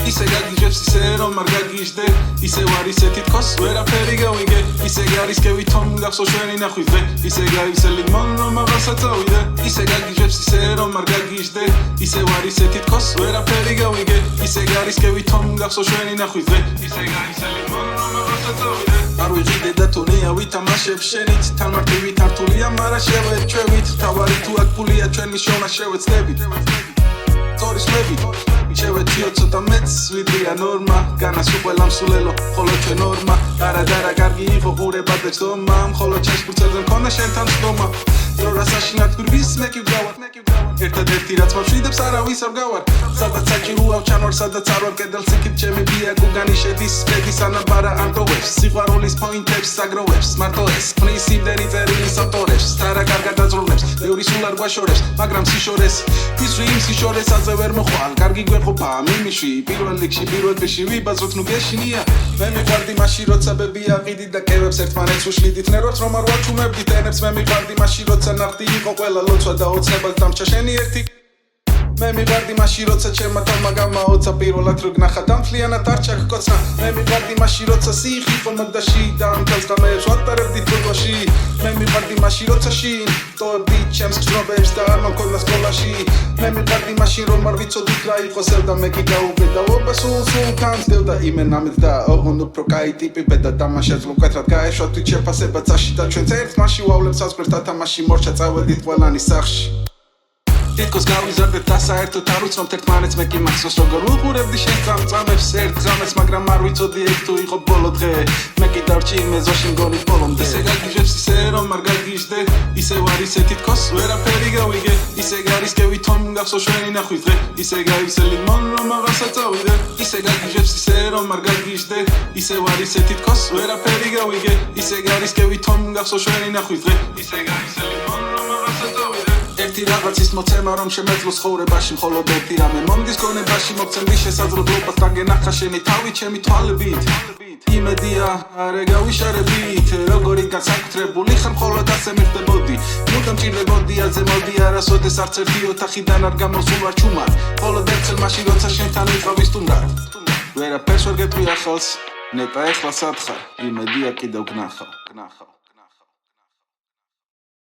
ისე გაგიჟებს ისე რომ არ გაგიჟდე ისე ვარ ისე თითქოს ვერაფერი გავიგე ისე გარისკევი თომ გახსოვს ჩვენი ნახვის დღე ისე გაივსელი მონ რომ აღარსა წავიდე ისე გაგიჟებს ისე რომ არ გაგიჟდე ისე ვარ ისე თითქოს ვერაფერი გავიგე ისე გარისკევი თომ გახსოვს ჩვენი ნახვის დღე ისე გაივსელი მონ რომ აღარსა წავიდე არ ვიჯიდე და თუნია ვითამაშებ შენით თან მარტივი თართულია მარა შევეჩვევით თავარი თუ აქ ფულია ჩვენი შონა შევეცდებით Toris mebi შევეჩიო ცოტა მეც ვიდრია ნორმა განას უყველა მსულელო ხოლო ჩვენ ნორმა არადარა კარგი იყო ყურება და ჯდომა ხოლო ჩემს ფურცელზე მქონდა შენთან სდომა დრო რასაშინად გვირვის მე კი ვგავარ ერთადერთი რაც მოვშვიდებს არავის არ გავარ სადაც საჭიროა ჩანვარ სადაც არ ვარ კედელს იქით ჩემი ბია გუგანი შედის ბედის ანაბარა ანტოვებს სიყვარულის პოინტებს საგროვებს მარტო ეს ხვნის იმდენი წერილის ავტორებს სტარა კარგად აძროვნებს ბევრი სულ არ გვაშორებს მაგრამ სიშორეს ფისვი იმ სიშორესაზე ვერ მოხვალ კარგი გვეყოფა მიმიში პირველ რიგში პირველ დღეში ვიბაზროთ ნუ გეშინია მე მიყვარდი მაშინ როცა ბები აყიდით და კევებს ერთმანეთს უშლიდით ნერვებს რომ არ ვაჩუმებდით ენებს მე მიყვარდი მაშინ როცა ნახდი იყო ყველა ლოცვა და ოცნებად დამჭა შენი ერთი მე მიყვარდი მაშინ როცა ჩემმა თავმა გამაოცა პირველად რო გნახა დამფლიანად არ ჩაგკოცნა მე მიყვარდი მაშინ როცა სიხი იყო მოდაში და ამ თავს გამეებს ვატარებდი თბილისში მე მიყვარდი მაშინ როცა შინ ტოვებდი ჩემს გრძნობებს და არ მქონდა სკოლაში მე მიყვარდი მაშინ რომ არ ვიცოდით რა იყო სევდა მე კი გაუბედაობა სულ თანსდევდა იმენამეთ და ოღონდ უფრო კაი ტიპი ბედა დამაშა ზლუკეთრად გაეშვათ შეფასება წაში და ჩვენც ერთმანში ვავლებს საზღვრებს თამაში მორჩა წავედით ყველანი სახში თითქოს გავიზარდეთ დასაერთოდ არ უცნობთ ერთმანეთს მე კი მახსოვს როგორ ვუყურებდი შენ წამწამებს ერთ ღამეს მაგრამ არ ვიცოდი ეგ თუ იყო ბოლო დღე მე კი დარჩი მეზოში მგონი ბოლომდე ისე გაგიჟებს ისე რომ არ გაგიჟდე ისე ვარ ისე თითქოს ვერაფერი გავიგე ისე გარისკევი თომ გახსოვს ჩვენი ნახვის დღე ისე გაივსელი მონ რომ აღარსა წავიდე ისე გაგიჟებს ისე რომ არ გაგიჟდე ისე ვარ ისე თითქოს ვერაფერი გავიგე ისე გარისკევი თომ გახსოვს ჩვენი ნახვის დღე ისე გაივსელი მონ რომ აღარსა წავიდე ერთი რაღაცის მოცემა რომ შემეძლო ცხოვრებაში მხოლოდ ერთი რამე მომდის გონებაში მოგცემდი შესაძლებლობას დაგენახა შენი თავი ჩემი თვალებით იმედია არ გავიშარებით როგორი განსაკუთრებული ხარ მხოლოდ ასე მიხდებოდი მუდამ ჭირდებოდი აზემოდი არასოდეს არც ერთი ოთახიდან არ გამოსულ ვარ ჩუმად მხოლოდ ერთელ მაშინ როცა შენთან ვიყავი სტუმრად ვერაფერს ვერ გეტყვი ახალს ნეტა ეხლა სად ხარ იმედია კიდევ გნახავ